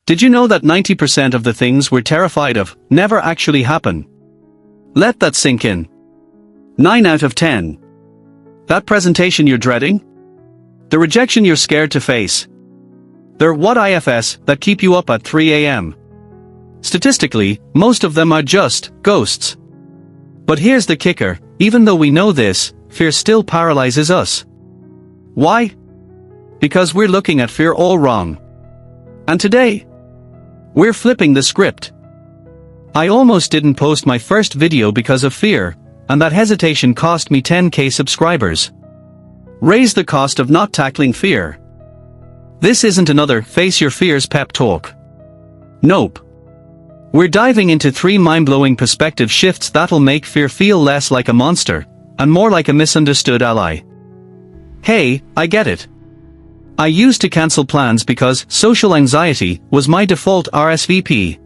Did you know that 90% of the things we're terrified of never actually happen? Let that sink in. 9 out of 10. That presentation you're dreading? The rejection you're scared to face? They're what ifs that keep you up at 3 a.m. Statistically, most of them are just ghosts. But here's the kicker, even though we know this, fear still paralyzes us. Why? Because we're looking at fear all wrong. And today, we're flipping the script. I almost didn't post my first video because of fear, and that hesitation cost me 10k subscribers. Raise the cost of not tackling fear. This isn't another face your fears pep talk. Nope. We're diving into 3 mind-blowing perspective shifts that'll make fear feel less like a monster, and more like a misunderstood ally. Hey, I get it. I used to cancel plans because social anxiety was my default RSVP.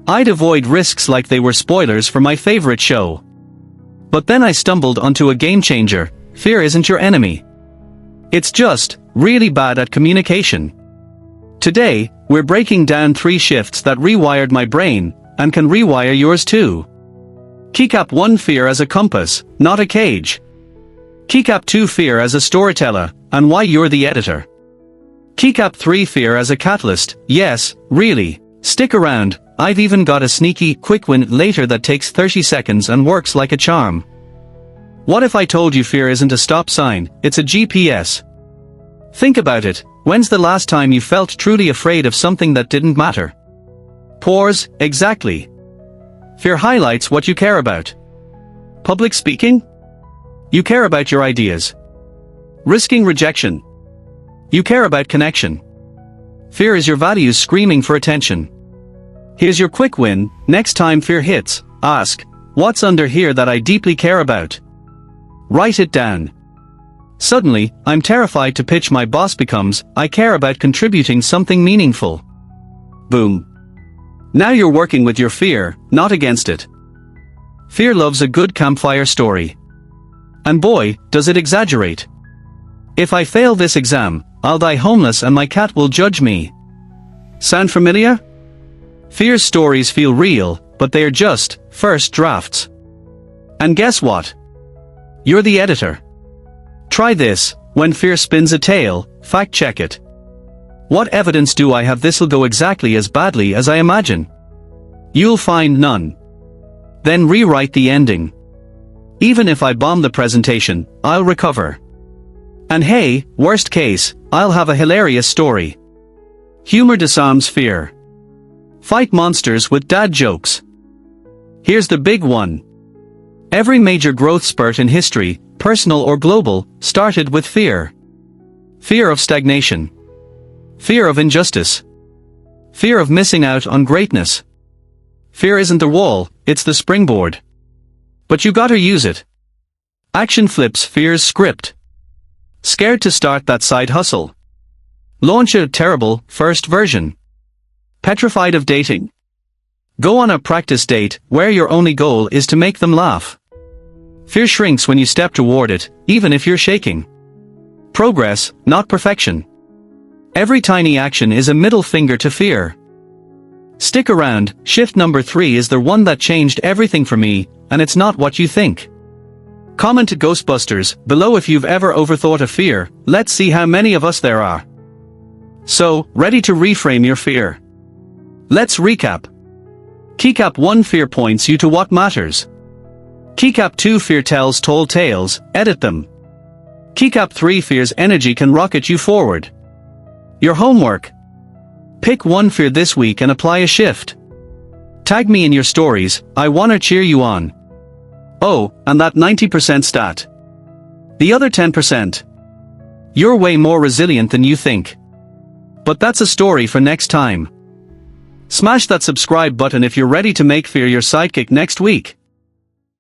I'd avoid risks like they were spoilers for my favorite show. But then I stumbled onto a game changer. Fear isn't your enemy. It's just really bad at communication. Today, we're breaking down 3 shifts that rewired my brain, and can rewire yours too. Keycap 1: fear as a compass, not a cage. Keycap 2: fear as a storyteller, and why you're the editor. Keycap 3: fear as a catalyst, yes, really. Stick around, I've even got a sneaky, quick win later that takes 30 seconds and works like a charm. What if I told you fear isn't a stop sign, it's a GPS? Think about it, when's the last time you felt truly afraid of something that didn't matter? Pause, exactly. Fear highlights what you care about. Public speaking? You care about your ideas. Risking rejection? You care about connection. Fear is your values screaming for attention. Here's your quick win: next time fear hits, ask, what's under here that I deeply care about? Write it down. Suddenly, I'm terrified to pitch my boss becomes, I care about contributing something meaningful. Boom. Now you're working with your fear, not against it. Fear loves a good campfire story. And boy, does it exaggerate. If I fail this exam, I'll die homeless and my cat will judge me. Sound familiar? Fear's stories feel real, but they're just first drafts. And guess what? You're the editor. Try this: when fear spins a tale, fact check it. What evidence do I have this'll go exactly as badly as I imagine? You'll find none. Then rewrite the ending. Even if I bomb the presentation, I'll recover. And hey, worst case, I'll have a hilarious story. Humor disarms fear. Fight monsters with dad jokes. Here's the big one. Every major growth spurt in history, personal or global, started with fear. Fear of stagnation. Fear of injustice. Fear of missing out on greatness. Fear isn't the wall, it's the springboard. But you gotta use it. Action flips fear's script. Scared to start that side hustle? Launch a terrible first version. Petrified of dating? Go on a practice date where your only goal is to make them laugh. Fear shrinks when you step toward it, even if you're shaking. Progress, not perfection. Every tiny action is a middle finger to fear. Stick around, shift number 3 is the one that changed everything for me, and it's not what you think. Comment to Ghostbusters below if you've ever overthought a fear. Let's see how many of us there are. So, ready to reframe your fear? Let's recap. Keycap 1: fear points you to what matters. Keycap 2: fear tells tall tales, edit them. Keycap 3: fear's energy can rocket you forward. Your homework. Pick one fear this week and apply a shift. Tag me in your stories, I wanna cheer you on. Oh, and that 90% stat. The other 10%. You're way more resilient than you think. But that's a story for next time. Smash that subscribe button if you're ready to make fear your sidekick next week.